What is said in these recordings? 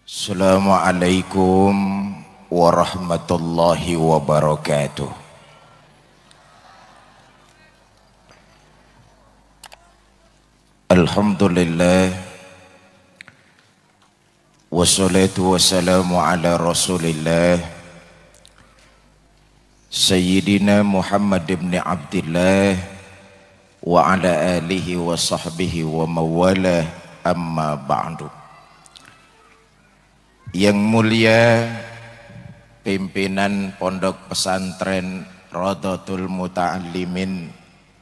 Assalamualaikum warahmatullahi wabarakatuh. Alhamdulillah, wassalatu wassalamu ala rasulillah Sayyidina Muhammad ibn Abdillah wa ala alihi wa sahbihi wa mawalah, amma ba'du. Yang mulia pimpinan Pondok Pesantren Rodotul Muta'allimin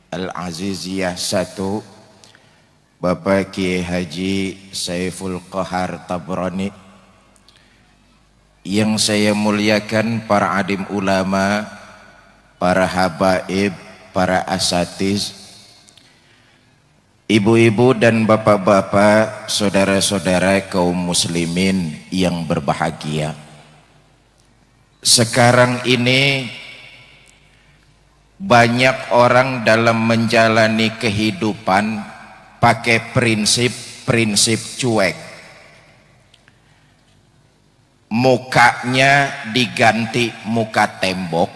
Al-Aziziyah 1, Bapak Kiai Haji Saiful Qahar Tabrani, yang saya muliakan para adim ulama, para habaib, para asatiz, ibu-ibu dan bapak-bapak, saudara-saudara kaum muslimin yang berbahagia. Sekarang ini banyak orang dalam menjalani kehidupan pakai prinsip cuek. Mukanya diganti muka tembok,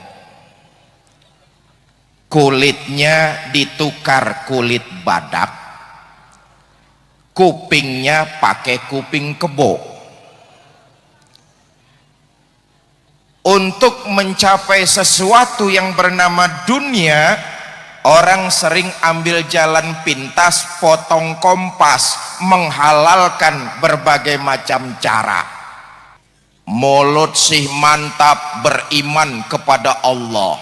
kulitnya ditukar kulit badak, kupingnya pakai kuping kebo. Untuk mencapai sesuatu yang bernama dunia, orang sering ambil jalan pintas, potong kompas, menghalalkan berbagai macam cara. Mulut sih mantap beriman kepada Allah,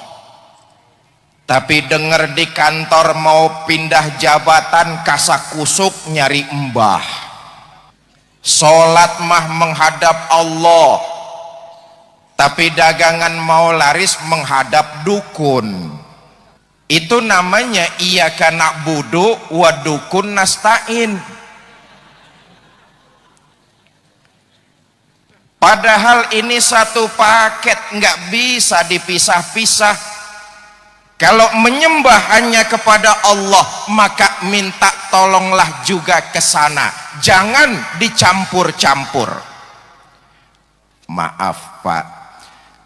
tapi dengar di kantor mau pindah jabatan kasakusuk nyari embah. Sholat mah menghadap Allah, tapi dagangan mau laris menghadap dukun. Itu namanya iyyaka na'budu wa dukun nasta'in. Padahal ini satu paket, nggak bisa dipisah-pisah. Kalau menyembah hanya kepada Allah, maka minta tolonglah juga ke sana. Jangan dicampur-campur. Maaf Pak,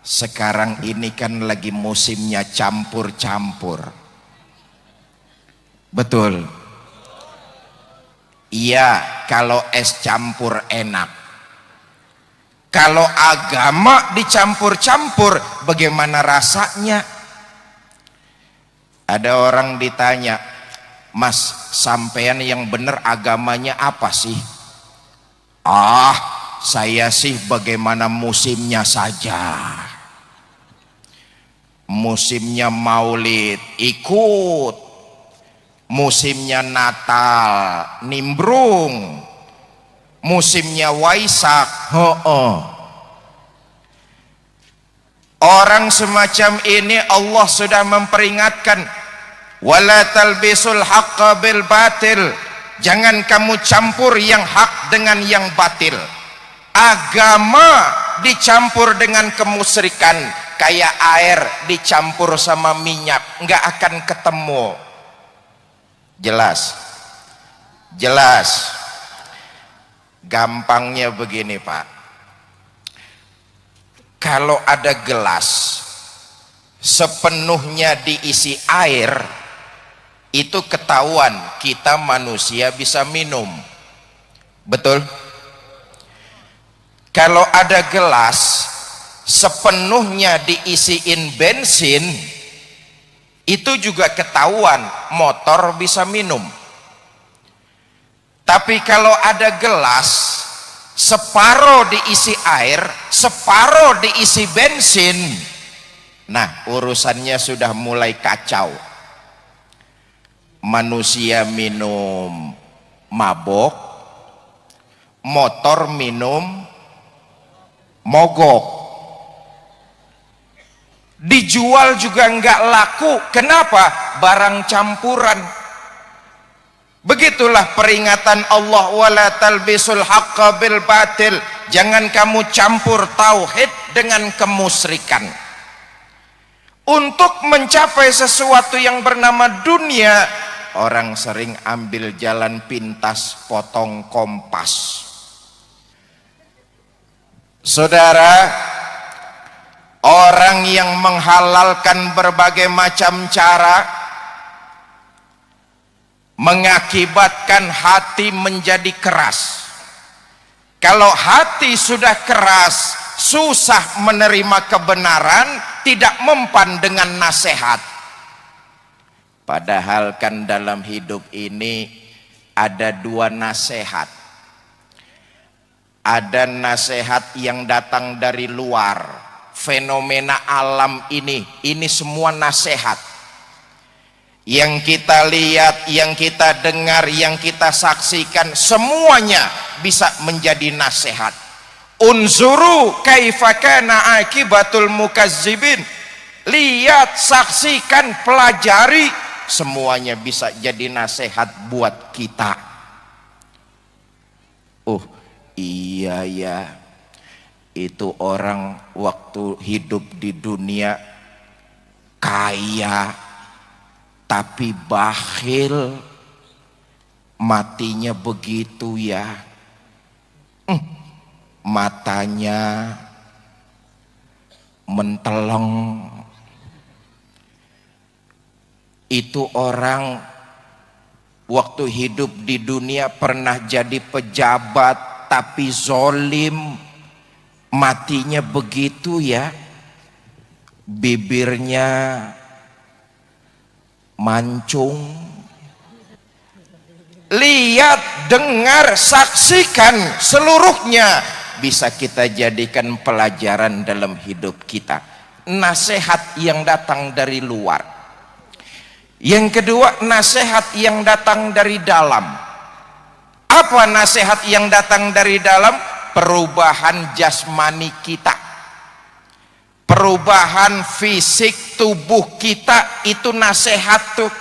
sekarang ini kan lagi musimnya campur-campur. Betul? Iya, kalau es campur enak. Kalau agama dicampur-campur, bagaimana rasanya? Ada orang ditanya, Mas, sampean yang benar agamanya apa sih? Ah, saya sih bagaimana musimnya saja. Musimnya Maulid ikut, musimnya Natal nimbrung, musimnya Waisak Orang semacam ini Allah sudah memperingatkan, wala talbisul haqqa bil batil. Jangan kamu campur yang hak dengan yang batil. Agama dicampur dengan kemusyrikan, kayak air dicampur sama minyak, nggak akan ketemu. Jelas? Jelas. Gampangnya begini Pak, kalau ada gelas sepenuhnya diisi air, itu ketahuan kita manusia bisa minum. Betul? Kalau ada gelas sepenuhnya diisiin bensin, itu juga ketahuan motor bisa minum. Tapi kalau ada gelas separuh diisi air, separuh diisi bensin, nah urusannya sudah mulai kacau. Manusia minum mabok, motor minum mogok. Dijual juga nggak laku. Kenapa? Barang campuran. Begitulah peringatan Allah, wala talbisul haqqa bil batil. Jangan kamu campur tauhid dengan kemusyrikan. Untuk mencapai sesuatu yang bernama dunia, orang sering ambil jalan pintas, potong kompas. Saudara, orang yang menghalalkan berbagai macam cara mengakibatkan hati menjadi keras. Kalau hati sudah keras, susah menerima kebenaran, tidak mempan dengan nasihat. Padahal kan dalam hidup ini ada dua nasihat. Ada nasihat yang datang dari luar, fenomena alam ini semua nasihat. Yang kita lihat, yang kita dengar, yang kita saksikan, semuanya bisa menjadi nasihat. Unzuru kaifa kana akibatul mukazzibin. Lihat, saksikan, pelajari, semuanya bisa jadi nasihat buat kita. Oh iya ya, itu orang waktu hidup di dunia kaya tapi bakhil, matinya begitu ya. Matanya menteleng. Itu orang waktu hidup di dunia pernah jadi pejabat tapi zolim, matinya begitu ya. Bibirnya mancung. Lihat, dengar, saksikan, seluruhnya bisa kita jadikan pelajaran dalam hidup kita. Nasihat yang datang dari luar. Yang kedua, nasihat yang datang dari dalam. Apa nasihat yang datang dari dalam? Perubahan jasmani kita, perubahan fisik tubuh kita, itu nasihat tuh.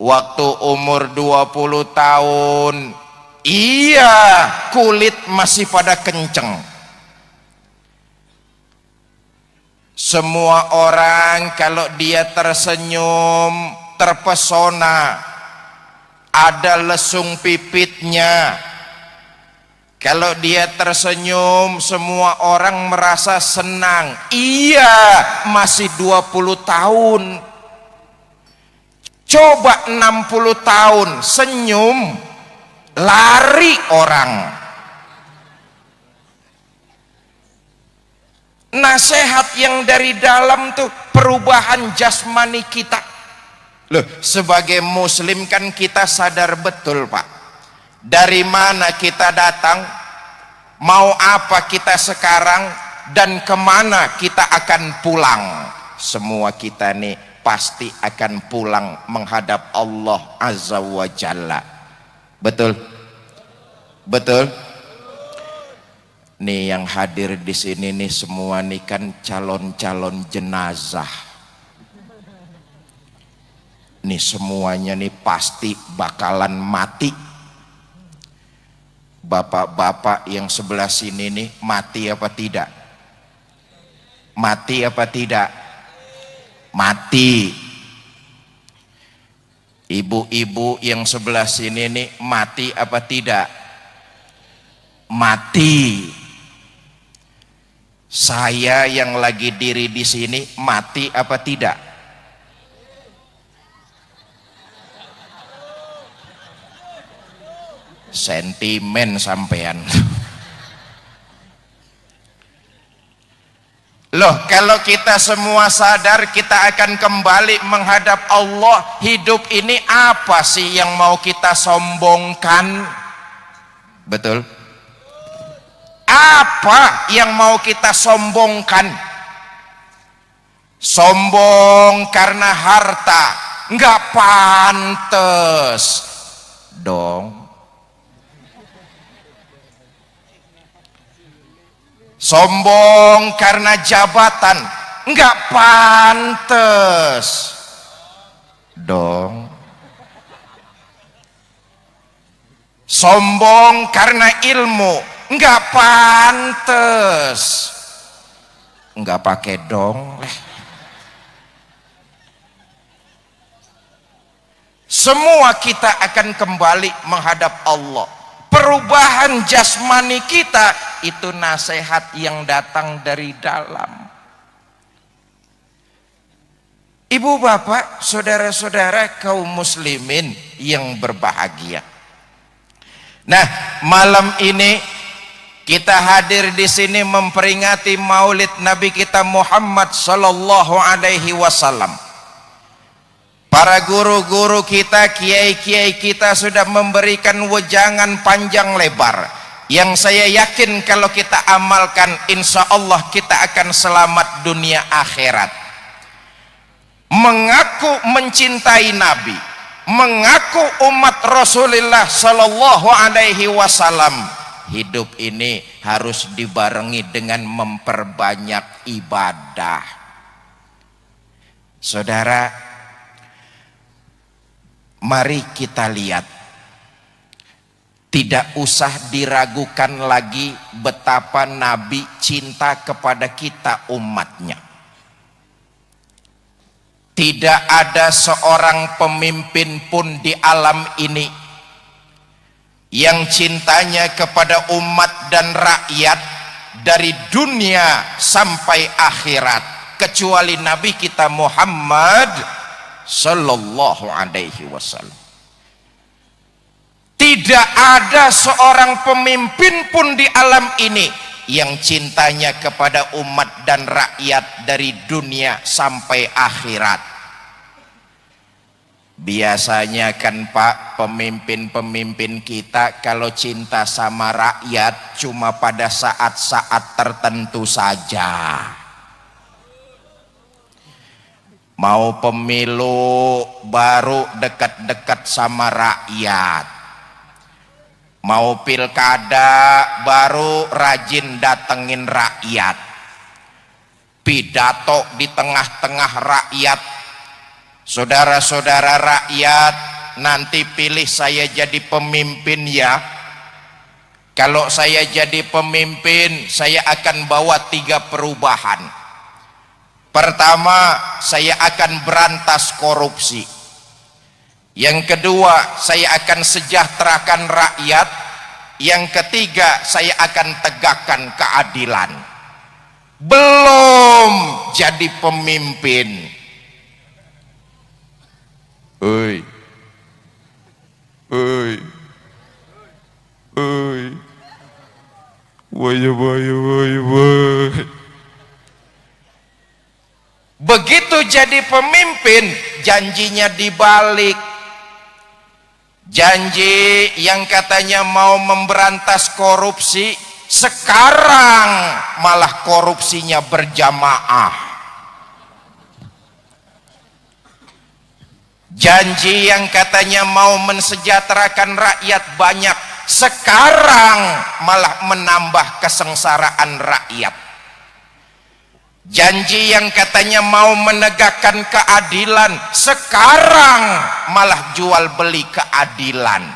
Waktu umur 20 tahun, iya, kulit masih pada kenceng. Semua orang kalau dia tersenyum, terpesona, ada lesung pipitnya. Kalau dia tersenyum, semua orang merasa senang. Iya, masih 20 tahun. Coba 60 tahun senyum, lari orang. Nasihat yang dari dalam tuh perubahan jasmani kita. Loh, sebagai muslim kan kita sadar betul, Pak. Dari mana kita datang, mau apa kita sekarang, dan kemana kita akan pulang. Semua kita nih pasti akan pulang menghadap Allah Azza wa Jalla. Betul? Betul? Nih yang hadir di sini nih semua nih kan calon-calon jenazah. Nih semuanya nih pasti bakalan mati. Bapak-bapak yang sebelah sini nih mati apa tidak? Mati apa tidak? Mati. Ibu-ibu yang sebelah sini nih mati apa tidak? Mati. Saya yang lagi diri di sini mati apa tidak? Sentimen sampean. Loh, kalau kita semua sadar kita akan kembali menghadap Allah, hidup ini apa sih yang mau kita sombongkan? Betul? Apa yang mau kita sombongkan? Sombong karena harta, nggak pantes dong. Sombong karena jabatan, nggak pantes dong. Sombong karena ilmu, nggak pantes, nggak pakai dong. semua kita akan kembali menghadap Allah. Perubahan jasmani kita itu nasihat yang datang dari dalam. Ibu bapak, saudara-saudara kaum muslimin yang berbahagia. Nah, malam ini kita hadir di sini memperingati Maulid Nabi kita Muhammad sallallahu alaihi wasallam. Para guru-guru kita, kiai-kiai kita sudah memberikan wejangan panjang lebar yang saya yakin kalau kita amalkan insya Allah kita akan selamat dunia akhirat. Mengaku mencintai Nabi, mengaku umat Rasulullah sallallahu alaihi wasallam, hidup ini harus dibarengi dengan memperbanyak ibadah. Saudara, mari kita lihat, tidak usah diragukan lagi betapa Nabi cinta kepada kita umatnya. Tidak ada seorang pemimpin pun di alam ini yang cintanya kepada umat dan rakyat dari dunia sampai akhirat kecuali Nabi kita Muhammad sallallahu alaihi wasallam. Tidak ada seorang pemimpin pun di alam ini yang cintanya kepada umat dan rakyat dari dunia sampai akhirat. Biasanya kan Pak, pemimpin-pemimpin kita kalau cinta sama rakyat cuma pada saat-saat tertentu saja. Mau pemilu baru dekat-dekat sama rakyat, mau pilkada baru rajin datengin rakyat, pidato di tengah-tengah rakyat. Saudara-saudara rakyat, nanti pilih saya jadi pemimpin ya. Kalau saya jadi pemimpin, saya akan bawa 3 perubahan. Pertama, saya akan berantas korupsi. Yang kedua, saya akan sejahterakan rakyat. Yang ketiga, saya akan tegakkan keadilan. Belum jadi pemimpin. Oi, oi, oi, woi. Begitu jadi pemimpin, janjinya dibalik. Janji yang katanya mau memberantas korupsi, sekarang malah korupsinya berjamaah. Janji yang katanya mau mensejahterakan rakyat banyak, sekarang malah menambah kesengsaraan rakyat. Janji yang katanya mau menegakkan keadilan, sekarang malah jual beli keadilan.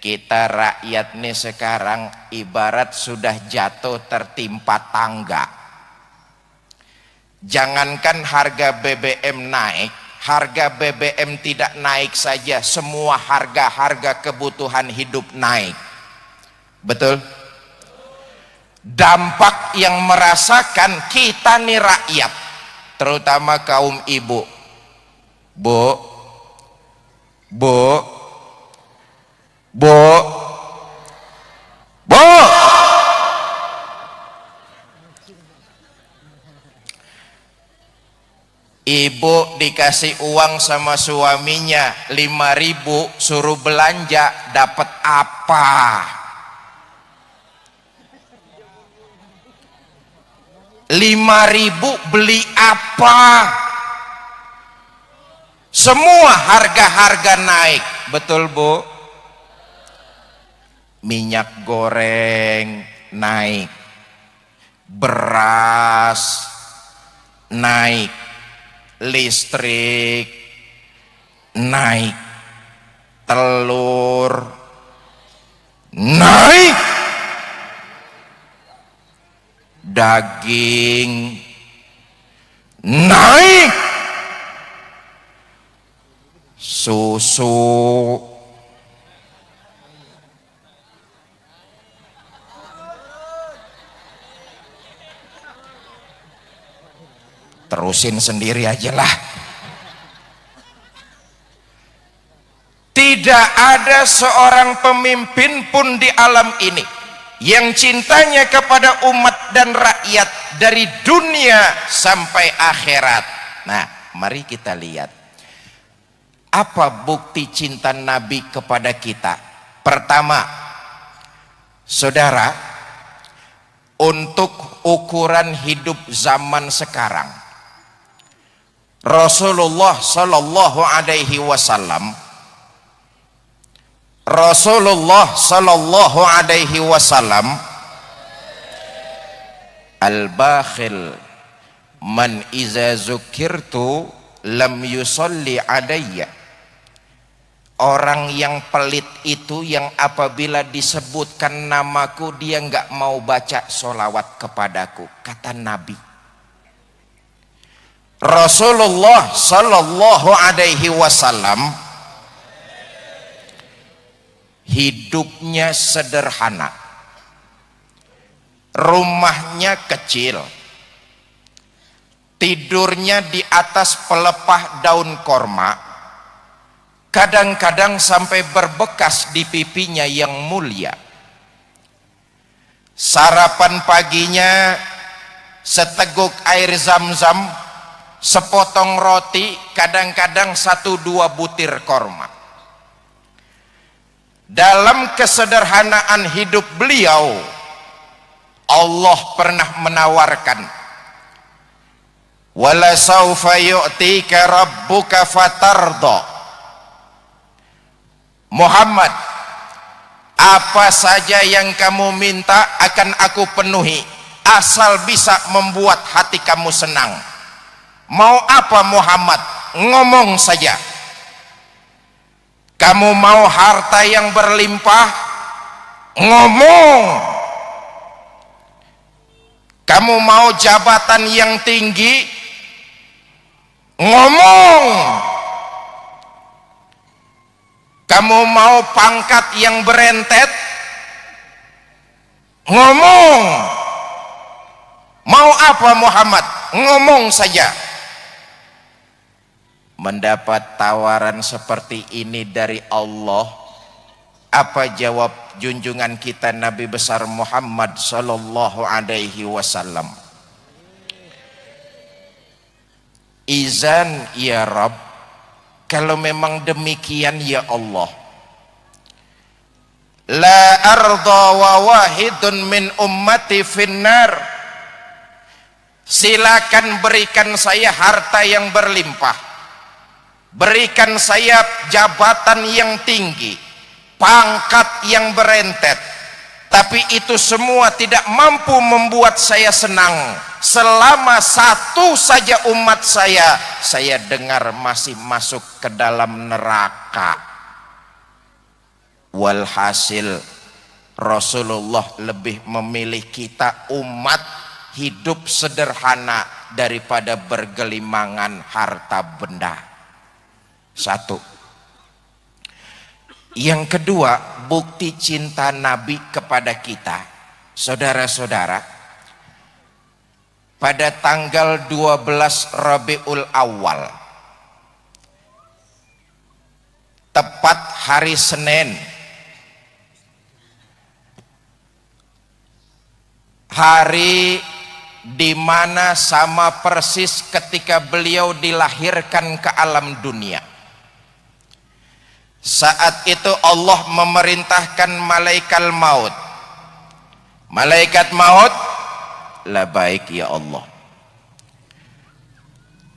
Kita rakyat nih sekarang ibarat sudah jatuh tertimpa tangga. Jangankan harga BBM naik, harga BBM tidak naik saja, semua harga-harga kebutuhan hidup naik. Betul? Dampak yang merasakan kita nih rakyat, terutama kaum ibu. Bu, ibu dikasih uang sama suaminya 5.000, suruh belanja, dapat apa? Rp5.000 beli apa? Semua harga-harga naik. Betul Bu? Minyak goreng naik, beras naik, listrik naik, telur naik, daging naik, susu. Terusin sendiri aja lah. Tidak ada seorang pemimpin pun di alam ini yang cintanya kepada umat dan rakyat dari dunia sampai akhirat. Nah, mari kita lihat apa bukti cinta Nabi kepada kita. Pertama, saudara, untuk ukuran hidup zaman sekarang, Rasulullah sallallahu alaihi wasallam al-bakhil man iza zukirtu lam yusalli alayya. Orang yang pelit itu yang apabila disebutkan namaku dia enggak mau baca solawat kepadaku, kata Nabi. Rasulullah sallallahu alaihi wasallam hidupnya sederhana, rumahnya kecil, tidurnya di atas pelepah daun korma, kadang-kadang sampai berbekas di pipinya yang mulia. Sarapan paginya seteguk air zam-zam, sepotong roti, kadang-kadang 1-2 butir korma. Dalam kesederhanaan hidup beliau, Allah pernah menawarkan, wala saufa yu'tika rabbuka fatarda. Muhammad, apa saja yang kamu minta akan aku penuhi, asal bisa membuat hati kamu senang. Mau apa Muhammad? Ngomong saja. Kamu mau harta yang berlimpah? Ngomong. Kamu mau jabatan yang tinggi? Ngomong. Kamu mau pangkat yang berentet? Ngomong. Mau apa Muhammad? Ngomong saja. Mendapat tawaran seperti ini dari Allah, apa jawab junjungan kita Nabi besar Muhammad sallallahu alaihi wasallam? Izan ya Rabb, kalau memang demikian ya Allah, la arda wa wahidun min ummati finnar. Silakan berikan saya harta yang berlimpah, berikan saya jabatan yang tinggi, pangkat yang berentet, tapi itu semua tidak mampu membuat saya senang selama satu saja umat saya dengar masih masuk ke dalam neraka. Walhasil Rasulullah lebih memilih kita umat hidup sederhana daripada bergelimangan harta benda. Satu. Yang kedua, bukti cinta Nabi kepada kita, saudara-saudara, pada tanggal 12 Rabiul Awal, tepat hari Senin, hari di mana sama persis ketika beliau dilahirkan ke alam dunia. Saat itu Allah memerintahkan malaikat maut. Malaikat maut, labaik ya Allah,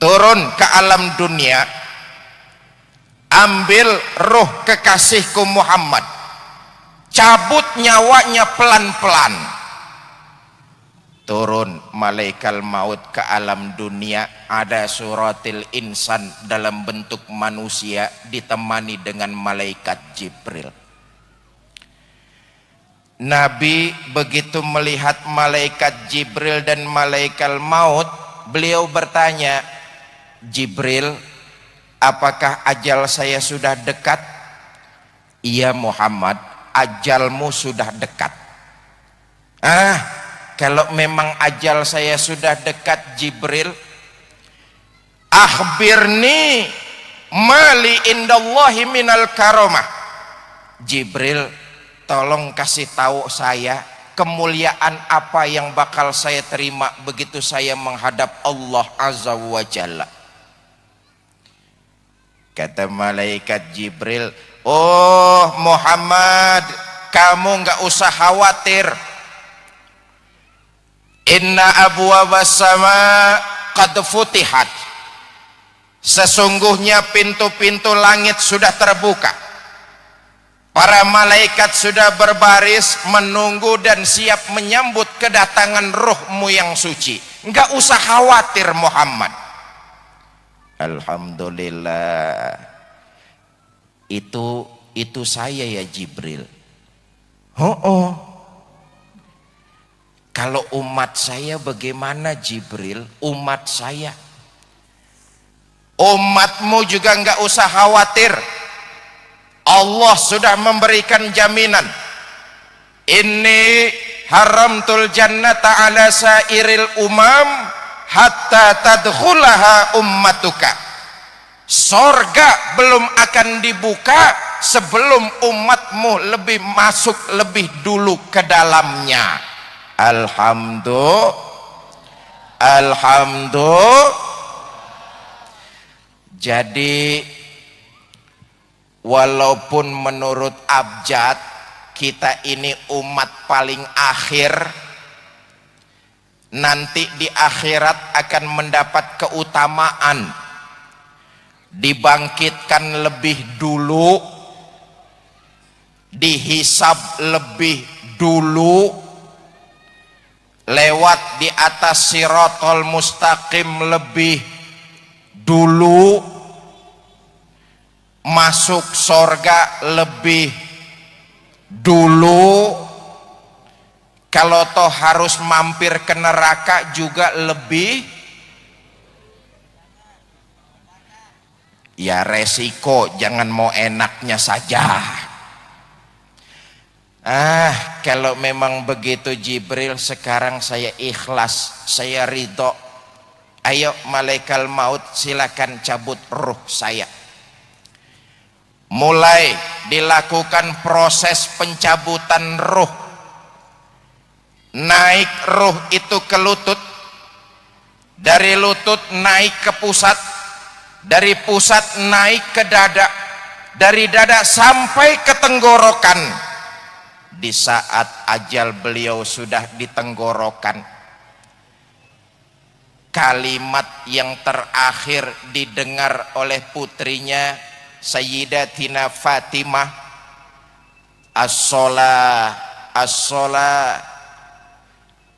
turun ke alam dunia, ambil ruh kekasihku Muhammad, cabut nyawanya pelan-pelan. Turun malaikat maut ke alam dunia, ada suratil insan dalam bentuk manusia ditemani dengan malaikat Jibril. Nabi begitu melihat malaikat Jibril dan malaikat maut, beliau bertanya, Jibril, apakah ajal saya sudah dekat? Iya Muhammad, ajalmu sudah dekat. Kalau memang ajal saya sudah dekat, Jibril, akhbirni mali indallahi minal karomah. Jibril, tolong kasih tahu saya kemuliaan apa yang bakal saya terima begitu saya menghadap Allah Azza wa Jalla. Kata malaikat Jibril, oh Muhammad, kamu nggak usah khawatir. Inna abwabas sama qad futihat. Sesungguhnya pintu-pintu langit sudah terbuka. Para malaikat sudah berbaris menunggu dan siap menyambut kedatangan ruhmu yang suci. Enggak usah khawatir Muhammad. Alhamdulillah. Itu saya ya Jibril. Kalau umat saya bagaimana Jibril? Umat saya. Umatmu juga enggak usah khawatir. Allah sudah memberikan jaminan. Inni haramtul jannata ala sairil umam hatta tadkhulaha ummatuka. Sorga belum akan dibuka sebelum umatmu masuk lebih dulu ke dalamnya. Alhamdulillah. Jadi walaupun menurut abjad kita ini umat paling akhir, nanti di akhirat akan mendapat keutamaan, dibangkitkan lebih dulu, dihisab lebih dulu, lewat di atas siratal mustaqim lebih dulu, masuk sorga lebih dulu, kalau toh harus mampir ke neraka juga lebih, ya resiko, jangan mau enaknya saja. Kalau memang begitu Jibril, sekarang saya ikhlas, saya ridho. Ayo malaikat maut, silakan cabut ruh saya. Mulai dilakukan proses pencabutan ruh. Naik ruh itu ke lutut, dari lutut naik ke pusat, dari pusat naik ke dada, dari dada sampai ke tenggorokan. Di saat ajal beliau sudah di tenggorokan, kalimat yang terakhir didengar oleh putrinya Sayyidatina Fatimah, as-sholah, as-sholah,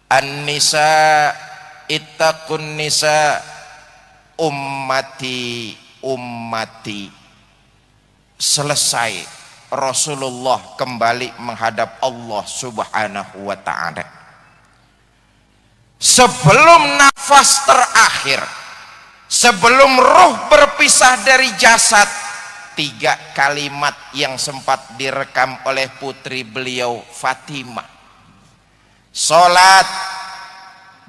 an-nisa, ittaqun nisa, ummati, ummati. Selesai, Rasulullah kembali menghadap Allah Subhanahu wa ta'ala. Sebelum nafas terakhir, sebelum ruh berpisah dari jasad, 3 kalimat yang sempat direkam oleh putri beliau Fatimah. Salat,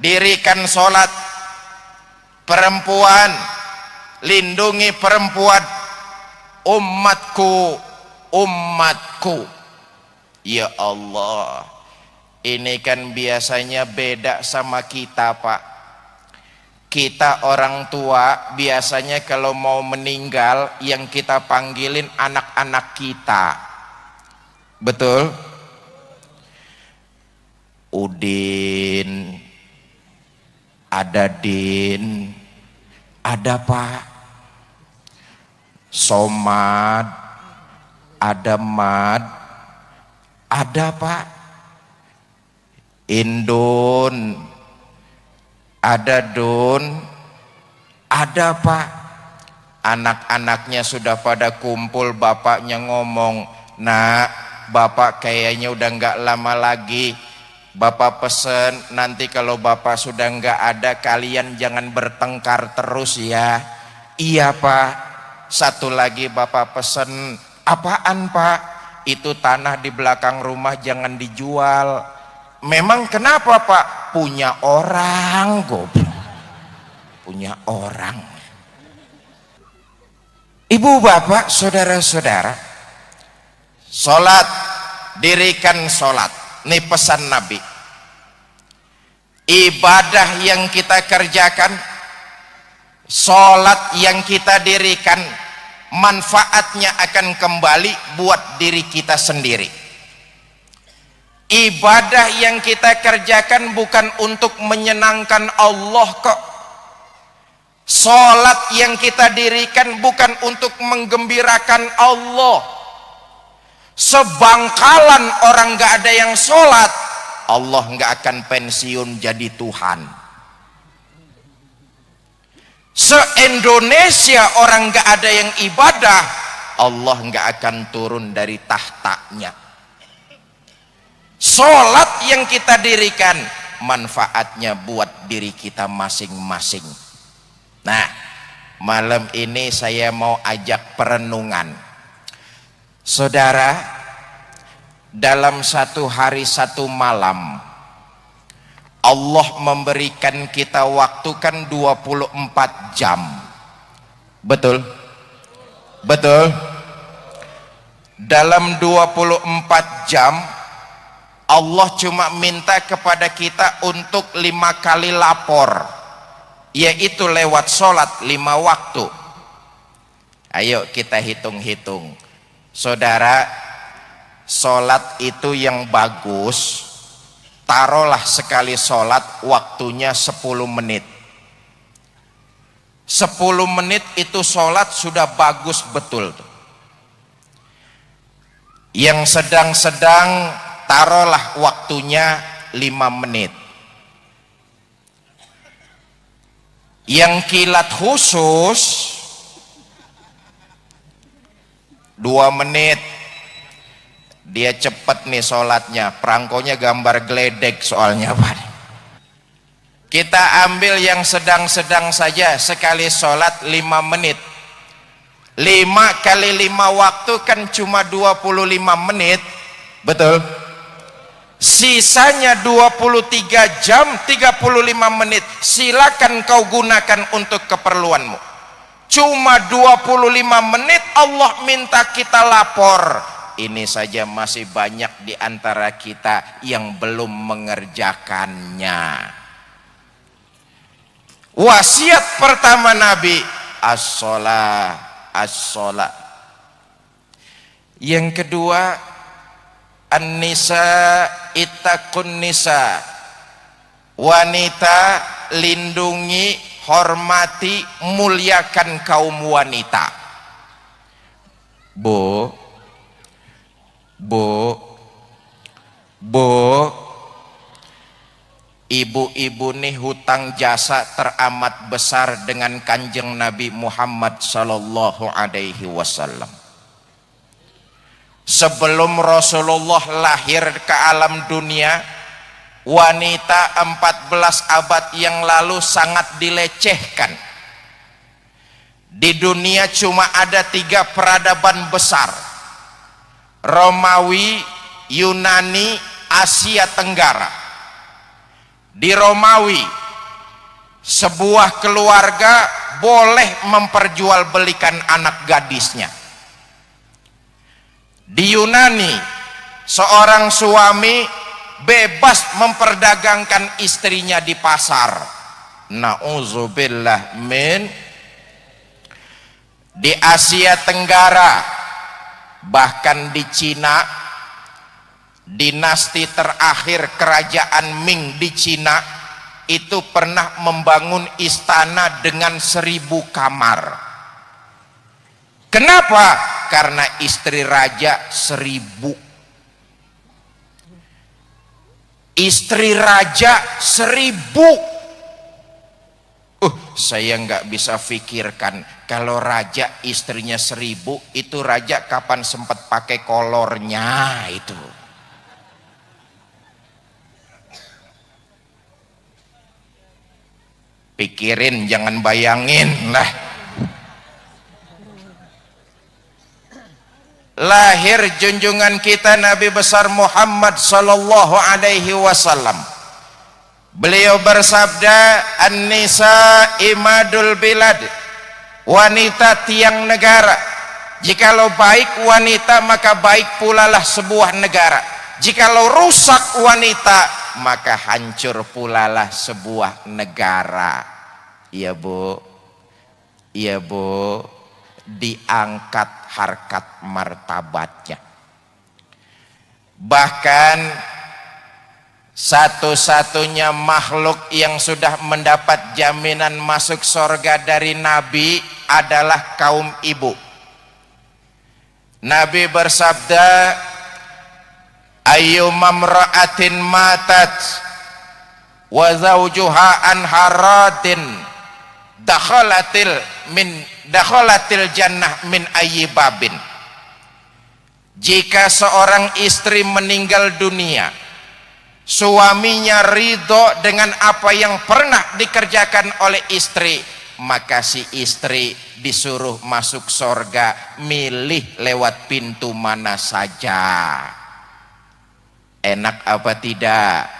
dirikan salat. Perempuan, lindungi perempuan. Umatku, umatku. Ya Allah, ini kan biasanya beda sama kita Pak. Kita orang tua biasanya kalau mau meninggal yang kita panggilin anak-anak kita. Betul? Udin, ada Din, ada Pak. Somad, ada Mad, ada Pak. Indun, ada Dun, ada Pak. Anak-anaknya sudah pada kumpul, bapaknya ngomong, "Nak, bapak kayaknya udah nggak lama lagi. Bapak pesen nanti kalau bapak sudah nggak ada, kalian jangan bertengkar terus ya." Iya Pak. Satu lagi bapak pesen, apaan pak? Itu tanah di belakang rumah jangan dijual. Memang kenapa pak? Punya orang goblok. Punya orang. Ibu bapak saudara-saudara, sholat, dirikan sholat. Ini pesan Nabi. Ibadah yang kita kerjakan, sholat yang kita dirikan, manfaatnya akan kembali buat diri kita sendiri. Ibadah yang kita kerjakan bukan untuk menyenangkan Allah kok. Sholat yang kita dirikan bukan untuk menggembirakan Allah. Sebangkalan orang gak ada yang sholat, Allah gak akan pensiun jadi Tuhan. Se-Indonesia orang gak ada yang ibadah, Allah gak akan turun dari tahtanya. Sholat yang kita dirikan, manfaatnya buat diri kita masing-masing. Nah, malam ini saya mau ajak perenungan. Saudara, dalam satu hari satu malam, Allah memberikan kita waktu kan 24 jam. Betul? Betul? Dalam 24 jam Allah cuma minta kepada kita untuk 5 kali lapor, yaitu lewat sholat 5 waktu. Ayo kita hitung-hitung. Saudara, sholat itu yang bagus, taruhlah sekali sholat waktunya 10 menit. 10 menit itu sholat sudah bagus betul. Yang sedang-sedang taruhlah waktunya 5 menit. Yang kilat khusus 2 menit. Dia cepat nih sholatnya, perangkonya gambar geledek soalnya Pak. Kita ambil yang sedang-sedang saja, sekali sholat 5 menit. 5 kali 5 waktu kan cuma 25 menit. Betul? Sisanya 23 jam 35 menit silakan kau gunakan untuk keperluanmu. Cuma 25 menit Allah minta kita lapor. Ini saja masih banyak di antara kita yang belum mengerjakannya. Wasiat pertama Nabi, as-sholah, as-sholah. Yang kedua, an-nisa ittaqun nisa. Wanita, lindungi, hormati, muliakan kaum wanita. Bu, ibu-ibu nih hutang jasa teramat besar dengan kanjeng Nabi Muhammad sallallahu alaihi wasallam. Sebelum Rasulullah lahir ke alam dunia, wanita 14 abad yang lalu sangat dilecehkan. Di dunia cuma ada 3 peradaban besar: Romawi, Yunani, Asia Tenggara. Di Romawi, sebuah keluarga boleh memperjualbelikan anak gadisnya. Di Yunani, seorang suami bebas memperdagangkan istrinya di pasar. Na'udzubillah min. Di Asia Tenggara, bahkan di Cina, dinasti terakhir kerajaan Ming di Cina itu pernah membangun istana dengan 1000 kamar. Kenapa? Karena istri raja 1000. Istri raja 1000. Saya nggak bisa pikirkan kalau raja istrinya 1000, itu raja kapan sempat pakai kolornya itu. Pikirin, jangan bayangin lah. lahir junjungan kita Nabi besar Muhammad sallallahu alaihi wasallam. Beliau bersabda, an-nisa imadul bilad, wanita tiang negara. Jikalau baik wanita, maka baik pula lah sebuah negara. Jikalau rusak wanita, maka hancur pula lah sebuah negara. Iya bu, iya bu, diangkat harkat martabatnya. Bahkan satu-satunya makhluk yang sudah mendapat jaminan masuk surga dari Nabi adalah kaum ibu. Nabi bersabda, ayyuma imra'atin matat wa zawjuha an haradin dakhalatil jannah min ayyi babin. Jika seorang istri meninggal dunia, suaminya ridho dengan apa yang pernah dikerjakan oleh istri, maka si istri disuruh masuk surga, milih lewat pintu mana saja. Enak apa tidak?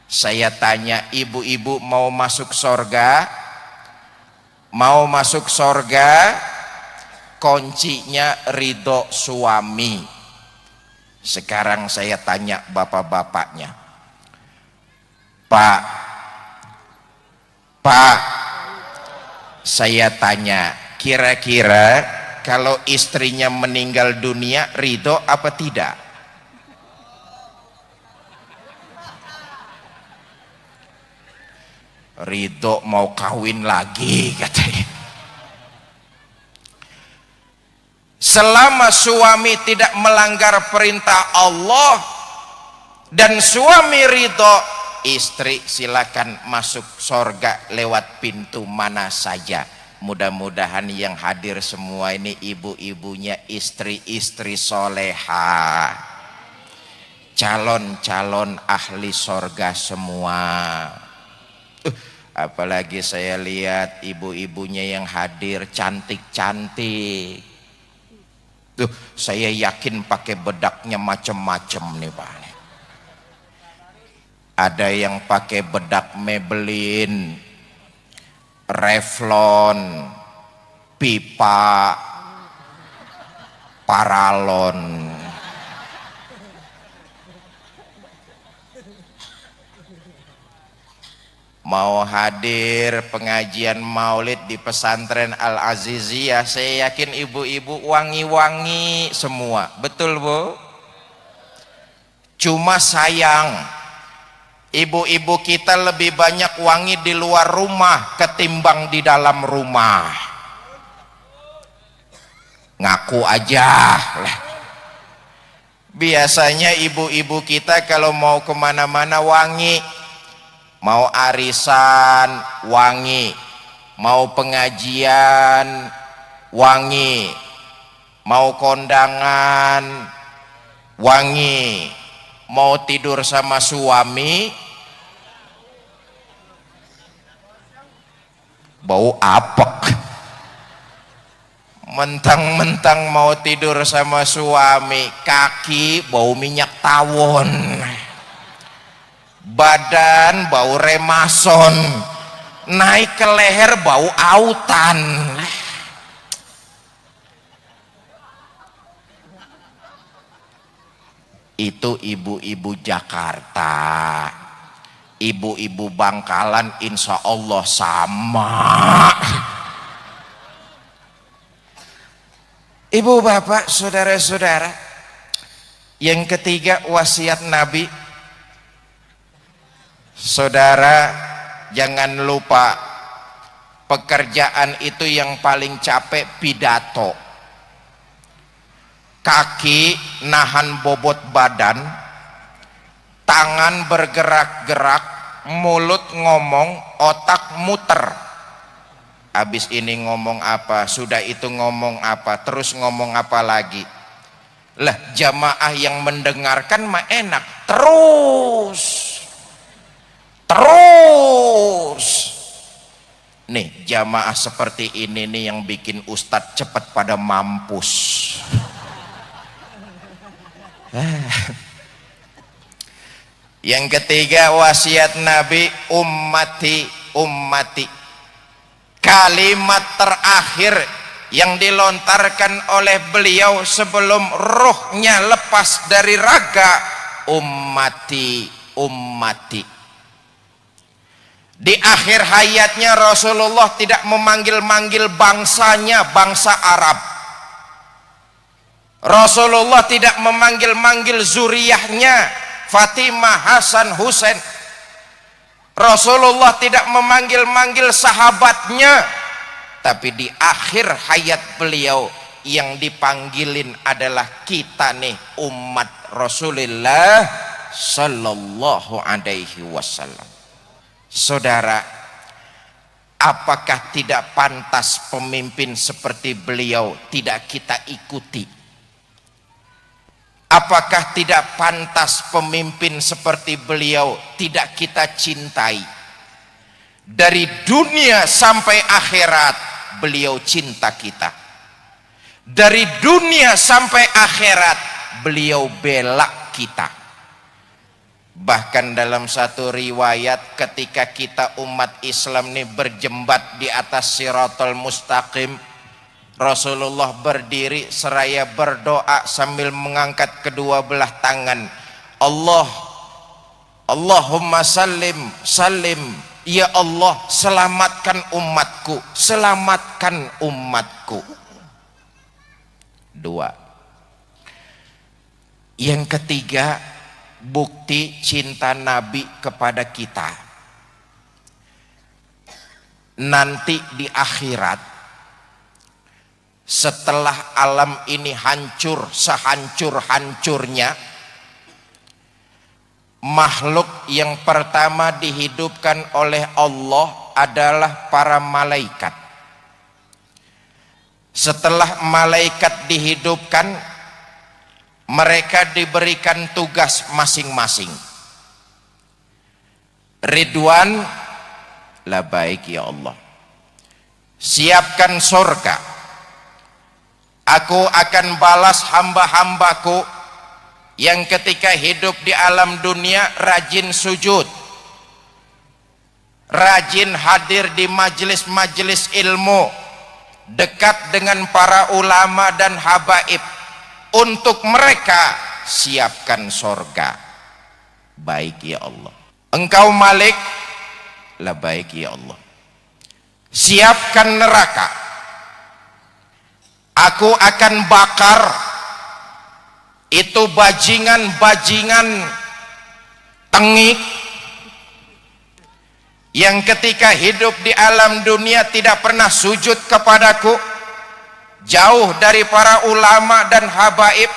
Saya tanya, ibu-ibu mau masuk surga? Mau masuk surga, kuncinya ridho suami. Sekarang saya tanya bapak-bapaknya, Pak, saya tanya, kira-kira kalau istrinya meninggal dunia ridho apa tidak? Ridho, mau kawin lagi katanya. Selama suami tidak melanggar perintah Allah dan suami ridho, istri silakan masuk surga lewat pintu mana saja. Mudah-mudahan yang hadir semua ini ibu-ibunya istri-istri soleha, calon-calon ahli surga semua. Apalagi saya lihat ibu-ibunya yang hadir cantik-cantik. Tuh, saya yakin pakai bedaknya macam-macam nih Pak. Ada yang pakai bedak Maybelline, Revlon, Pipa, Paralon. Mau hadir pengajian maulid di pesantren Al-Aziziyah, saya yakin ibu-ibu wangi-wangi semua. Betul bu? Cuma sayang, ibu-ibu kita lebih banyak wangi di luar rumah ketimbang di dalam rumah. Ngaku aja lah. Biasanya ibu-ibu kita kalau mau kemana-mana wangi. Mau arisan wangi, mau pengajian wangi, mau kondangan wangi, mau tidur sama suami bau apek. Mentang-mentang mau tidur sama suami, kaki bau minyak tawon, badan bau remason, naik ke leher bau autan. Itu ibu-ibu Jakarta. Ibu-ibu Bangkalan insya Allah sama. Ibu bapak saudara-saudara, yang ketiga wasiat Nabi. Saudara, jangan lupa pekerjaan itu yang paling capek pidato. Kaki nahan bobot badan, tangan bergerak-gerak, mulut ngomong, otak muter. Habis ini ngomong apa, sudah itu ngomong apa, terus ngomong apa lagi. Lah jamaah yang mendengarkan mah enak, terus nih jamaah seperti ini nih yang bikin ustadz cepat pada mampus. Yang ketiga wasiat Nabi, ummati ummati. Kalimat terakhir yang dilontarkan oleh beliau sebelum ruhnya lepas dari raga, ummati ummati. Di akhir hayatnya Rasulullah tidak memanggil-manggil bangsanya, bangsa Arab. Rasulullah tidak memanggil-manggil zuriyahnya, Fatimah, Hasan, Husain. Rasulullah tidak memanggil-manggil sahabatnya, tapi di akhir hayat beliau yang dipanggilin adalah kita nih, umat Rasulullah sallallahu alaihi wasallam. Saudara, apakah tidak pantas pemimpin seperti beliau tidak kita ikuti? Apakah tidak pantas pemimpin seperti beliau tidak kita cintai? Dari dunia sampai akhirat beliau cinta kita. Dari dunia sampai akhirat beliau bela kita. Bahkan dalam satu riwayat ketika kita umat Islam ini berjembat di atas Shiratal Mustaqim, Rasulullah berdiri seraya berdoa sambil mengangkat kedua belah tangan. Allahumma sallim sallim, ya Allah selamatkan umatku, selamatkan umatku. Dua. Yang ketiga, bukti cinta Nabi kepada kita. Nanti di akhirat, setelah alam ini hancur sehancur-hancurnya, makhluk yang pertama dihidupkan oleh Allah adalah para malaikat. Setelah malaikat dihidupkan, mereka diberikan tugas masing-masing. Ridwan, labaik ya Allah, siapkan surga. Aku akan balas hamba-hambaku yang ketika hidup di alam dunia rajin sujud, rajin hadir di majelis-majelis ilmu, dekat dengan para ulama dan habaib. Untuk mereka siapkan surga. Baik ya Allah. Engkau Malik, labaik ya Allah. Siapkan neraka. Aku akan bakar itu bajingan-bajingan tengik yang ketika hidup di alam dunia tidak pernah sujud kepadaku, jauh dari para ulama dan habaib,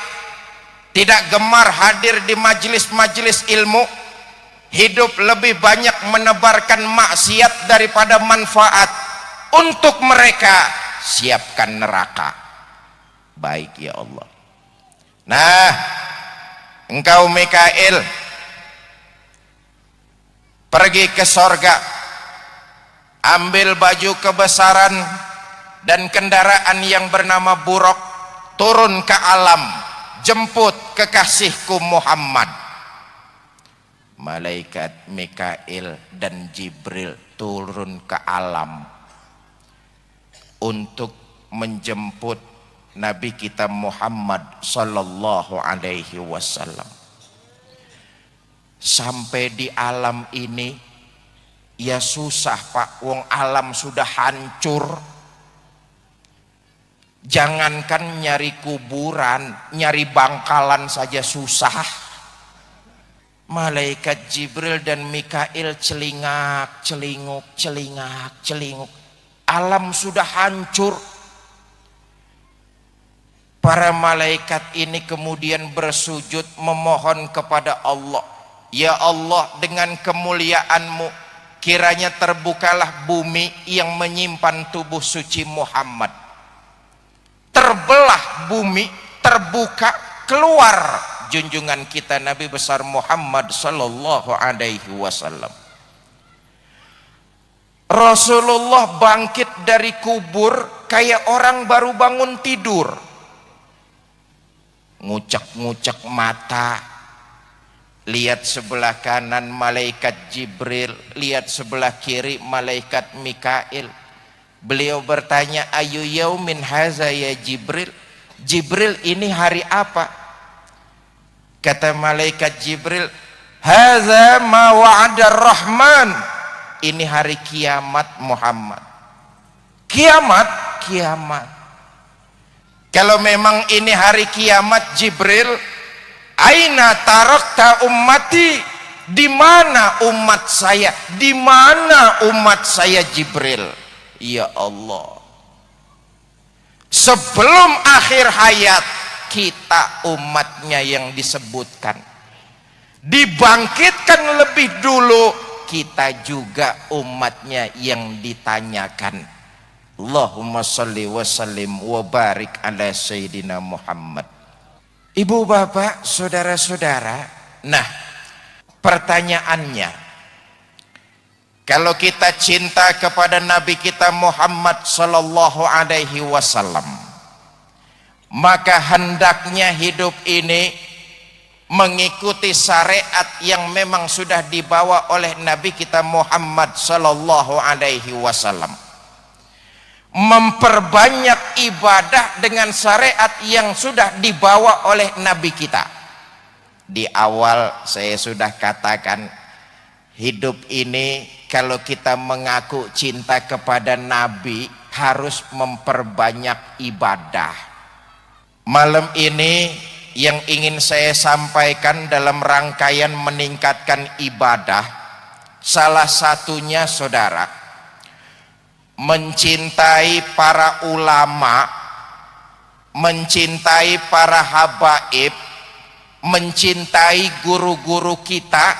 tidak gemar hadir di majelis-majelis ilmu, hidup lebih banyak menebarkan maksiat daripada manfaat. Untuk mereka siapkan neraka. Baik ya Allah. Nah, engkau Mikail pergi ke sorga, ambil baju kebesaran dan kendaraan yang bernama buruk, turun ke alam, jemput kekasihku Muhammad. Malaikat Mikail dan Jibril turun ke alam untuk menjemput Nabi kita Muhammad sallallahu alaihi wasallam. Sampai di alam ini ya susah Pak, wong alam sudah hancur. Jangankan nyari kuburan, nyari bangkalan saja susah. Malaikat Jibril dan Mikail celingak, celinguk, celingak, celinguk. Alam sudah hancur. Para malaikat ini kemudian bersujud memohon kepada Allah, ya Allah, dengan kemuliaan-Mu kiranya terbukalah bumi yang menyimpan tubuh suci Muhammad. Terbelah bumi, terbuka, keluar junjungan kita Nabi besar Muhammad sallallahu alaihi wasallam. Rasulullah bangkit dari kubur kayak orang baru bangun tidur. ngucek-ngucek mata, lihat sebelah kanan malaikat Jibril, lihat sebelah kiri malaikat Mikail. Beliau bertanya, ayu yaumin haza ya Jibril, Jibril ini hari apa? Kata malaikat Jibril, haza ma wa'ada rahman, ini hari kiamat Muhammad. Kiamat, kiamat. Kalau memang ini hari kiamat Jibril, aina tarakta ummati, di mana umat saya? Di mana umat saya Jibril? Ya Allah, sebelum akhir hayat kita umatnya yang disebutkan, dibangkitkan lebih dulu, kita juga umatnya yang ditanyakan. Allahumma salli wa sallim wa barik ala sayyidina Muhammad. Ibu bapak saudara-saudara, nah pertanyaannya, kalau kita cinta kepada Nabi kita Muhammad sallallahu alaihi wasallam, maka hendaknya hidup ini mengikuti syariat yang memang sudah dibawa oleh Nabi kita Muhammad sallallahu alaihi wasallam. Memperbanyak ibadah dengan syariat yang sudah dibawa oleh Nabi kita. Di awal saya sudah katakan, hidup ini kalau kita mengaku cinta kepada Nabi harus memperbanyak ibadah. Malam ini yang ingin saya sampaikan dalam rangkaian meningkatkan ibadah, salah satunya saudara, mencintai para ulama, mencintai para habaib, mencintai guru-guru kita,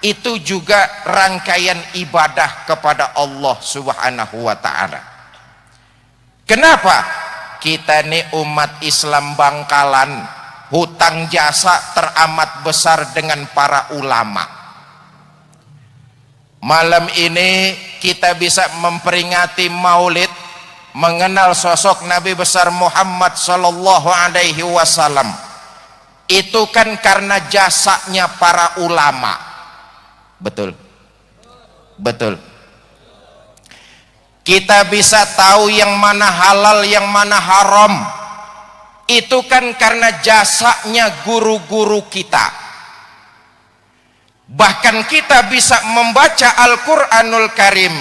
itu juga rangkaian ibadah kepada Allah Subhanahu wa ta'ala. Kenapa? Kita ini umat Islam Bangkalan, hutang jasa teramat besar dengan para ulama. Malam ini kita bisa memperingati maulid, mengenal sosok Nabi besar Muhammad sallallahu alaihi wasallam. Itu kan karena jasanya para ulama. Betul? Betul. Kita bisa tahu yang mana halal, yang mana haram. Itu kan karena jasanya guru-guru kita. Bahkan kita bisa membaca Al-Quranul Karim,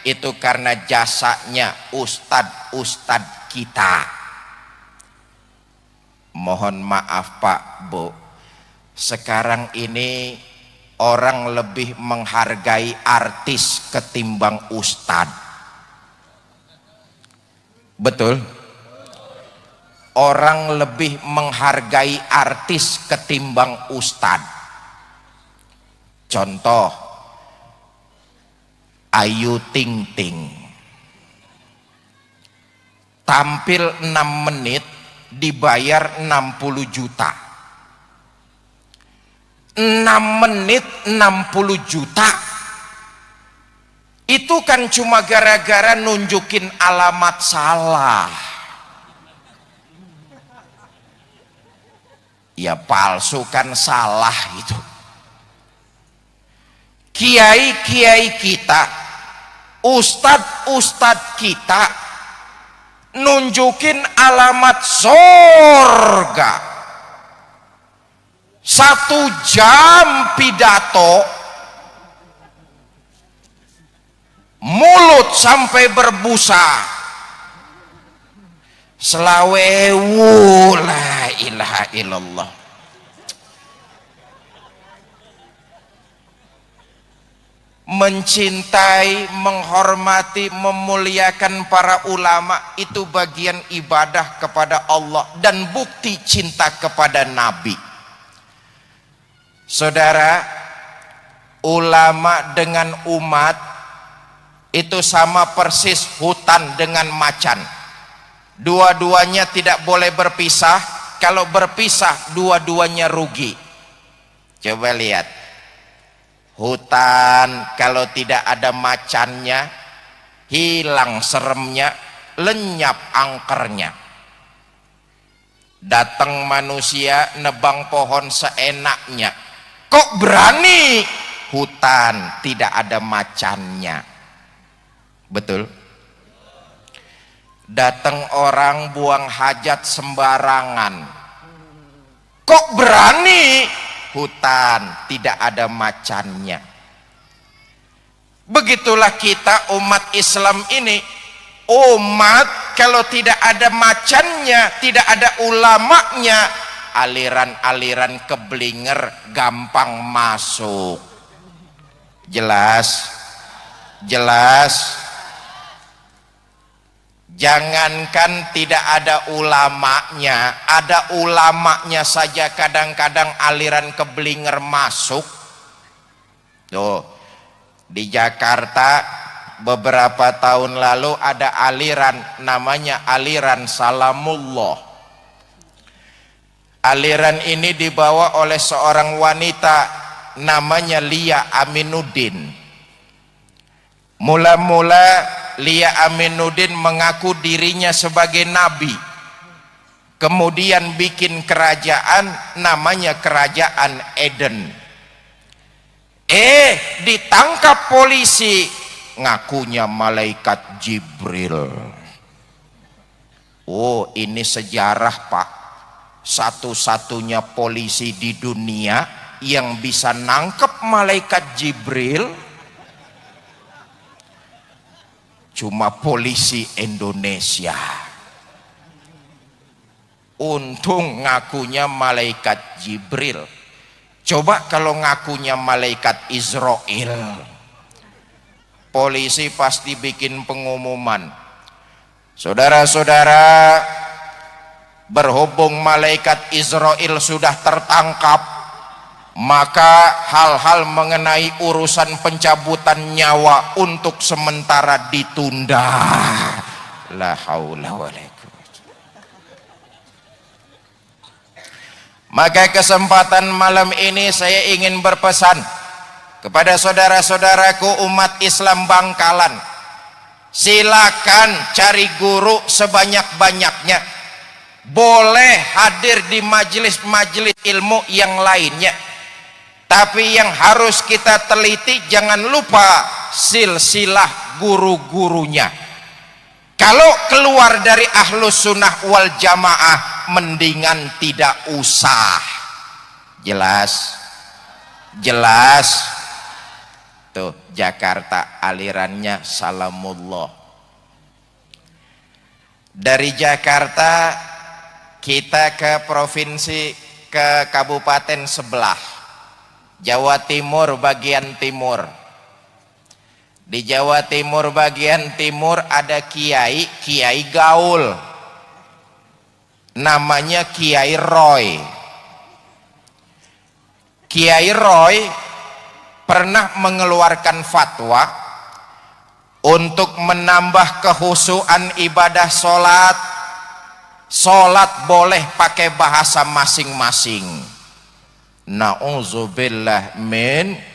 itu karena jasanya ustadz-ustadz kita. Mohon maaf Pak, Bu, sekarang ini orang lebih menghargai artis ketimbang ustadz. Betul? Orang lebih menghargai artis ketimbang ustadz. Contoh, Ayu Ting Ting tampil 6 menit dibayar 60 juta. 6 menit 60 juta. Itu kan cuma gara-gara nunjukin alamat salah. Ya palsu kan salah itu. Kiai-kiai kita, ustadz-ustadz kita nunjukin alamat sorga. 1 jam pidato, mulut sampai berbusa, selawewu la ilaha illallah. Mencintai, menghormati, memuliakan para ulama itu bagian ibadah kepada Allah dan bukti cinta kepada Nabi. Saudara, ulama dengan umat itu sama persis hutan dengan macan. Dua-duanya tidak boleh berpisah. Kalau berpisah, dua-duanya rugi. Coba lihat, hutan kalau tidak ada macannya, hilang seremnya, lenyap angkernya. Datang manusia nebang pohon seenaknya. Kok berani? Hutan tidak ada macannya. Betul? Datang orang buang hajat sembarangan. Kok berani? Hutan tidak ada macannya. Begitulah kita umat Islam ini. Umat kalau tidak ada macannya, tidak ada ulamanya, aliran-aliran keblinger gampang masuk. Jelas? Jelas? Jangankan tidak ada ulamanya, ada ulamanya saja kadang-kadang aliran keblinger masuk. Tuh, di Jakarta beberapa tahun lalu ada aliran namanya aliran Salamullah. Aliran ini dibawa oleh seorang wanita namanya Lia Aminuddin. Mula-mula Lia Aminuddin mengaku dirinya sebagai nabi, kemudian bikin kerajaan namanya Kerajaan Eden. Ditangkap polisi, ngakunya malaikat Jibril. Oh, ini sejarah, Pak. Satu-satunya polisi di dunia yang bisa nangkep malaikat Jibril cuma polisi Indonesia. Untung ngakunya malaikat Jibril. Coba kalau ngakunya malaikat Israel, polisi pasti bikin pengumuman. Saudara-saudara, berhubung malaikat Israel sudah tertangkap, maka hal-hal mengenai urusan pencabutan nyawa untuk sementara ditunda. La haula wala quwwata. Maka kesempatan malam ini saya ingin berpesan kepada saudara-saudaraku umat Islam Bangkalan, silakan cari guru sebanyak-banyaknya, boleh hadir di majelis-majelis ilmu yang lainnya. Tapi yang harus kita teliti, jangan lupa silsilah guru-gurunya. Kalau keluar dari Ahlus Sunnah wal Jamaah, mendingan tidak usah. Jelas? Jelas? Tuh, Jakarta alirannya Salamullah. Dari Jakarta kita ke provinsi, ke kabupaten sebelah, Jawa Timur bagian timur. Di Jawa Timur bagian timur ada kiai gaul, namanya Kiai Roy. Kiai Roy pernah mengeluarkan fatwa untuk menambah kehusuan ibadah sholat. Sholat boleh pakai bahasa masing-masing. Na'udzubillah min.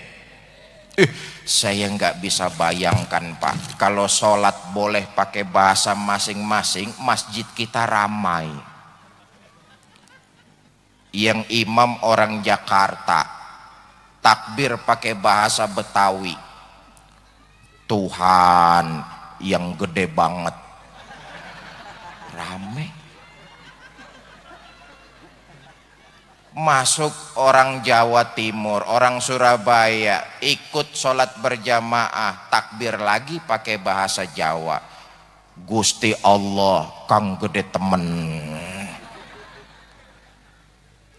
Saya nggak bisa bayangkan, Pak, kalau sholat boleh pakai bahasa masing-masing, masjid kita ramai. Yang imam orang Jakarta, takbir pakai bahasa Betawi. Tuhan yang gede banget, rame. Masuk orang Jawa Timur, orang Surabaya, ikut sholat berjamaah, takbir lagi pakai bahasa Jawa. Gusti Allah kang gede temen.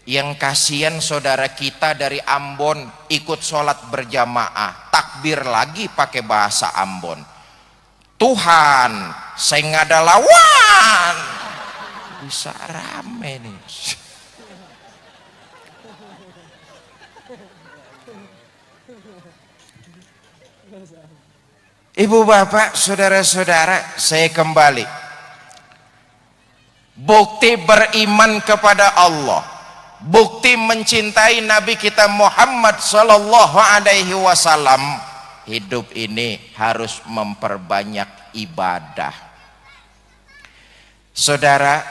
Yang kasihan saudara kita dari Ambon, ikut sholat berjamaah, takbir lagi pakai bahasa Ambon. Tuhan saya nggak ada lawan, bisa rame nih. Ibu bapak saudara-saudara, saya kembali, bukti beriman kepada Allah, bukti mencintai Nabi kita Muhammad sallallahu alaihi wasallam, hidup ini harus memperbanyak ibadah. Saudara,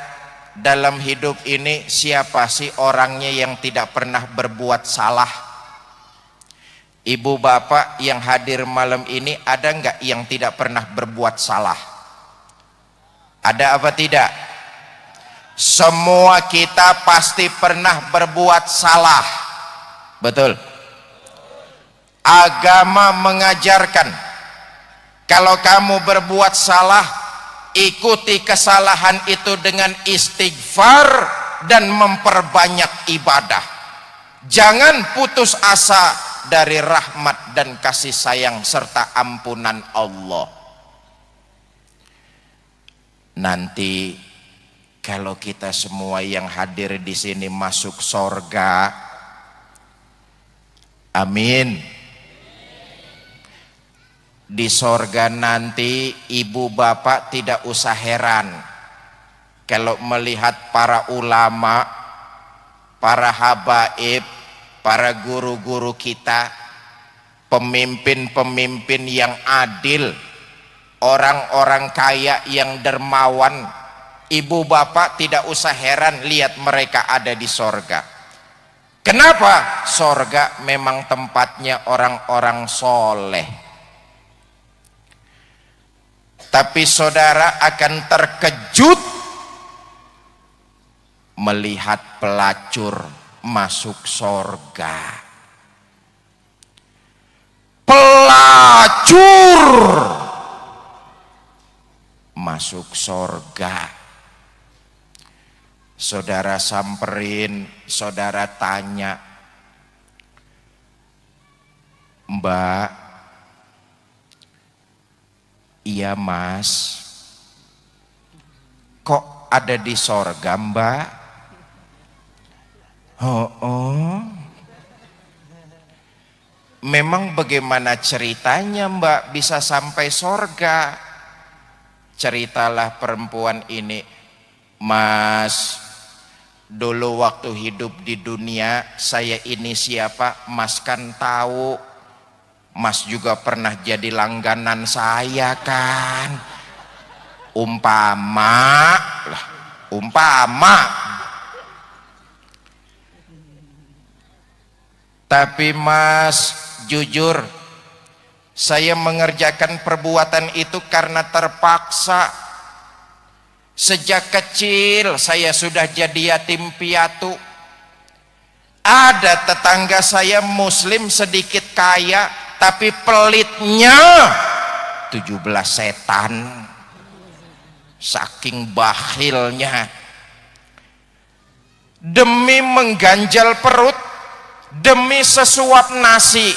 dalam hidup ini siapa sih orangnya yang tidak pernah berbuat salah? Ibu bapak yang hadir malam ini, ada nggak yang tidak pernah berbuat salah? Ada apa tidak? Semua kita pasti pernah berbuat salah. Betul. Agama mengajarkan kalau kamu berbuat salah, ikuti kesalahan itu dengan istighfar dan memperbanyak ibadah. Jangan putus asa dari rahmat dan kasih sayang serta ampunan Allah. Nanti kalau kita semua yang hadir di sini masuk sorga, amin. Di sorga nanti ibu bapak tidak usah heran kalau melihat para ulama, para habaib, para guru-guru kita, pemimpin-pemimpin yang adil, orang-orang kaya yang dermawan. Ibu bapak tidak usah heran lihat mereka ada di sorga. Kenapa? Sorga memang tempatnya orang-orang soleh. Tapi saudara akan terkejut melihat pelacur masuk sorga. Pelacur masuk sorga. Saudara samperin, saudara tanya, Mbak, iya mas, kok ada di sorga Mbak? Oh, memang bagaimana ceritanya Mbak bisa sampai sorga? Ceritalah perempuan ini, Mas, dulu waktu hidup di dunia saya ini siapa Mas kan tahu. Mas juga pernah jadi langganan saya kan. Umpama lah, umpama. Tapi Mas, jujur saya mengerjakan perbuatan itu karena terpaksa. Sejak kecil saya sudah jadi yatim piatu. Ada tetangga saya muslim sedikit kaya, tapi pelitnya 17 setan. Saking bakhilnya. Demi mengganjal perut, demi sesuap nasi,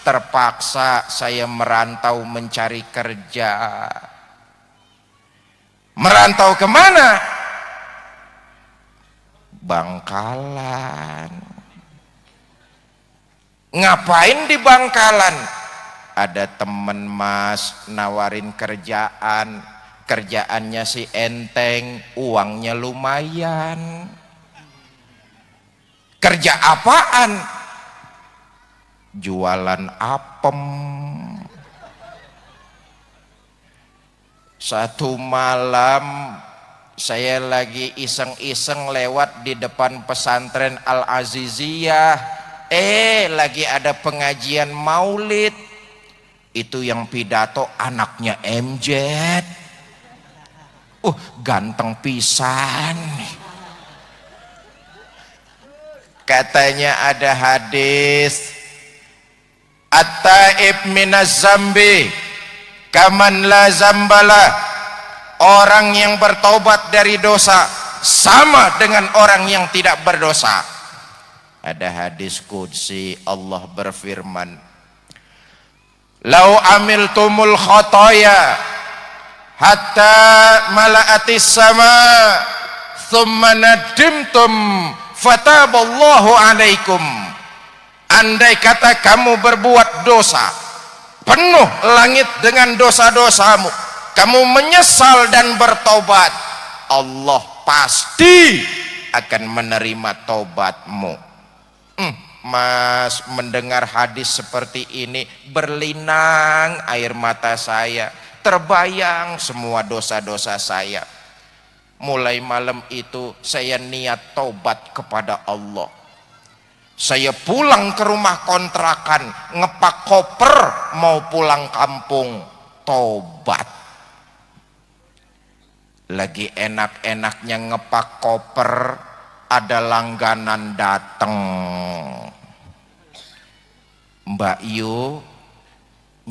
terpaksa saya merantau mencari kerja. Merantau kemana? Bangkalan. Ngapain di Bangkalan? Ada temen Mas nawarin kerjaan, kerjaannya si enteng, uangnya lumayan. Kerja apaan? Jualan apem. Satu malam saya lagi iseng-iseng lewat di depan pesantren Al-Aziziyah. Lagi ada pengajian maulid. Itu yang pidato anaknya MJ. Ganteng pisan. Katanya ada hadis, At-taib minaz zambi kaman la zambala. Orang yang bertobat dari dosa sama dengan orang yang tidak berdosa. Ada hadis qudsi, Allah berfirman, lau amiltumul khotoya hatta mala'atis sama thumma nadimtum fataballahu alaikum. Andai kata kamu berbuat dosa, penuh langit dengan dosa-dosamu, kamu menyesal dan bertobat, Allah pasti akan menerima tobatmu. Mas mendengar hadis seperti ini berlinang air mata saya, terbayang semua dosa-dosa saya. Mulai malam itu saya niat tobat kepada Allah. Saya pulang ke rumah kontrakan, ngepak koper mau pulang kampung, tobat. Lagi enak-enaknya ngepak koper, ada langganan dateng. Mbak Yu,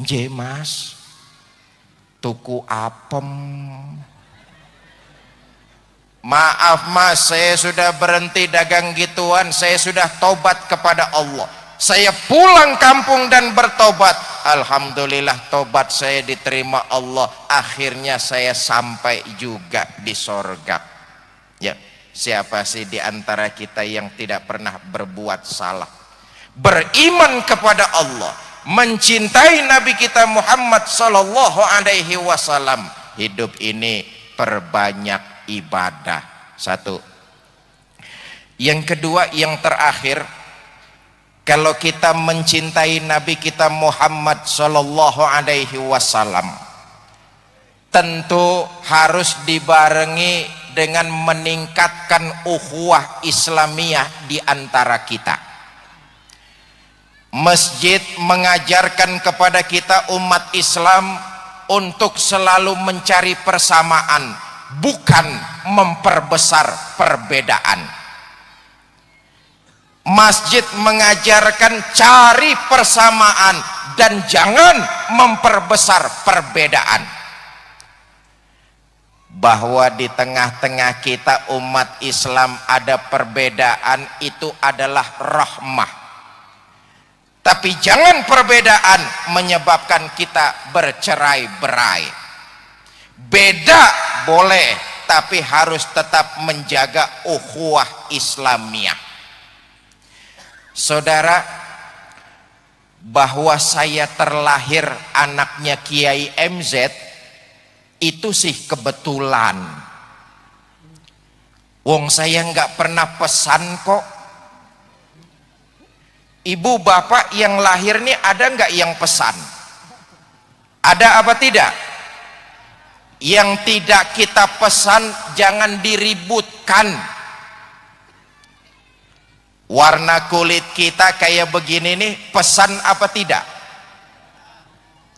nje Mas, tuku apem. Maaf Mas, saya sudah berhenti dagang gituan, saya sudah tobat kepada Allah. Saya pulang kampung dan bertobat. Alhamdulillah tobat saya diterima Allah. Akhirnya saya sampai juga di sorga. Ya, siapa sih di antara kita yang tidak pernah berbuat salah? Beriman kepada Allah, mencintai Nabi kita Muhammad sallallahu alaihi wasallam. Hidup ini perbanyak ibadah. Satu. Yang kedua, yang terakhir, kalau kita mencintai Nabi kita Muhammad sallallahu alaihi wasallam, tentu harus dibarengi dengan meningkatkan ukhuwah Islamiyah di antara kita. Masjid mengajarkan kepada kita umat Islam untuk selalu mencari persamaan, bukan memperbesar perbedaan. Masjid mengajarkan cari persamaan dan jangan memperbesar perbedaan. Bahwa di tengah-tengah kita umat Islam ada perbedaan, itu adalah rahmah. Tapi jangan perbedaan menyebabkan kita bercerai-berai. Beda boleh, tapi harus tetap menjaga ukhuwah Islamiyah. Saudara, bahwa saya terlahir anaknya Kiai MZ itu sih kebetulan. Wong saya nggak pernah pesan kok. Ibu bapak yang lahir nih ada nggak yang pesan? Ada apa tidak? Yang tidak kita pesan jangan diributkan. Warna kulit kita kayak begini nih, pesan apa tidak?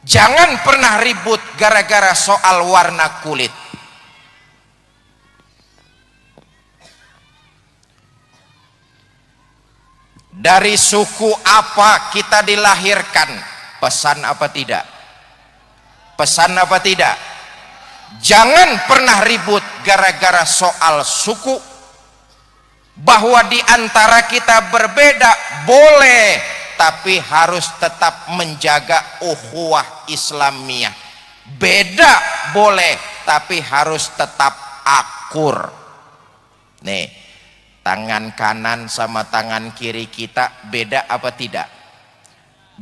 Jangan pernah ribut gara-gara soal warna kulit. Dari suku apa kita dilahirkan, pesan apa tidak? Pesan apa tidak? Jangan pernah ribut gara-gara soal suku. Bahwa di antara kita berbeda boleh, tapi harus tetap menjaga ukhuwah Islamiyah. Beda boleh, tapi harus tetap akur. Nih, tangan kanan sama tangan kiri kita beda apa tidak?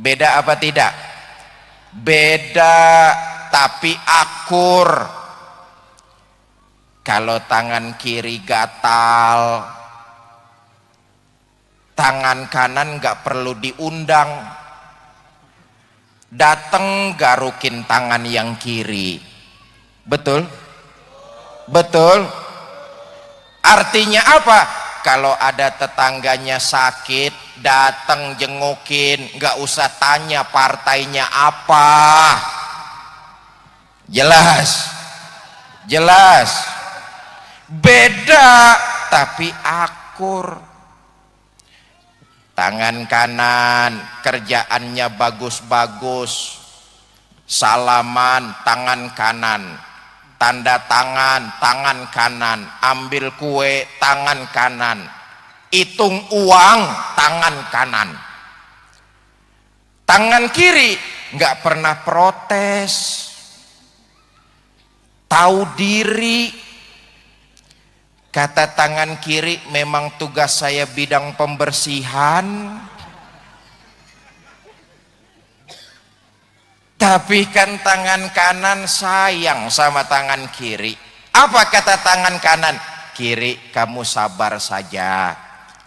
Beda apa tidak? Beda, tapi akur. Kalau tangan kiri gatal, tangan kanan nggak perlu diundang, dateng garukin tangan yang kiri. Betul? Betul? Artinya apa? Kalau ada tetangganya sakit, datang jengukin, nggak usah tanya partainya apa. Jelas? Jelas? Beda, tapi akur. Tangan kanan kerjaannya bagus-bagus, salaman tangan kanan, tanda tangan tangan kanan, ambil kue tangan kanan, hitung uang tangan kanan. Tangan kiri nggak pernah protes, tahu diri. Kata tangan kiri, memang tugas saya bidang pembersihan, tapi kan tangan kanan sayang sama tangan kiri. Apa kata tangan kanan? Kiri, kamu sabar saja,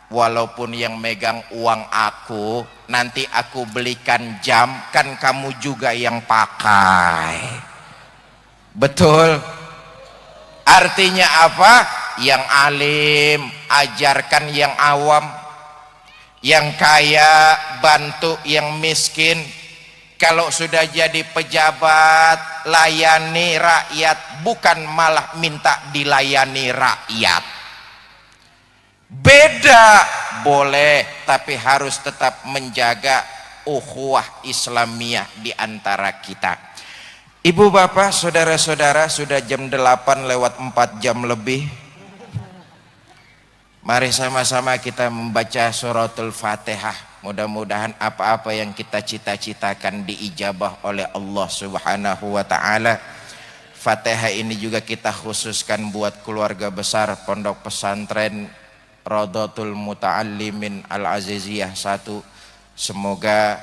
walaupun yang megang uang aku, nanti aku belikan jam, kan kamu juga yang pakai. Betul? Artinya apa? Yang alim ajarkan yang awam, yang kaya bantu yang miskin. Kalau sudah jadi pejabat, layani rakyat, bukan malah minta dilayani rakyat. Beda, boleh, tapi harus tetap menjaga ukhuwah Islamiyah di antara kita. Ibu bapak, saudara-saudara, sudah jam 8 lewat 4 jam lebih. Mari sama-sama kita membaca suratul Fatihah. Mudah-mudahan apa-apa yang kita cita-citakan diijabah oleh Allah Subhanahu wa ta'ala. Fatihah ini juga kita khususkan buat keluarga besar Pondok Pesantren Rodotul Muta'allimin Al-Aziziyah 1. Semoga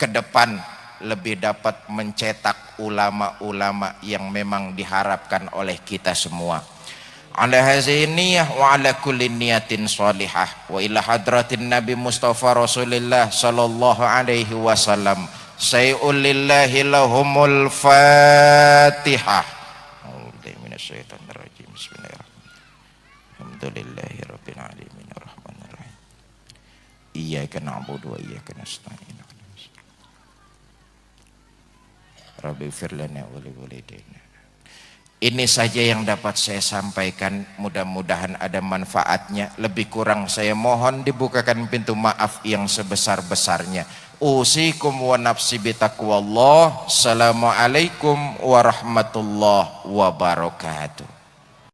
ke depan lebih dapat mencetak ulama-ulama yang memang diharapkan oleh kita semua. Ala hazihi niyah wa ala kulli niyatin salihah wa ila hadratin Nabi Mustafa Rasulillah sallallahu alaihi wasallam. Sayyul lillahi lahumul Fatihah. A'udzu minasyaitonir rajim. Bismillahirrahmanirrahim. Alhamdulillahi rabbil alamin arrahmanir rahim. Iyyaka na'budu wa iyyaka nasta'in. Rabbi ighfir lana wa li walidayna. Ini saja yang dapat saya sampaikan, mudah-mudahan ada manfaatnya. Lebih kurang saya mohon dibukakan pintu maaf yang sebesar-besarnya. Usikum wa nafsi bitaqwallah. Assalamualaikum warahmatullahi wabarakatuh.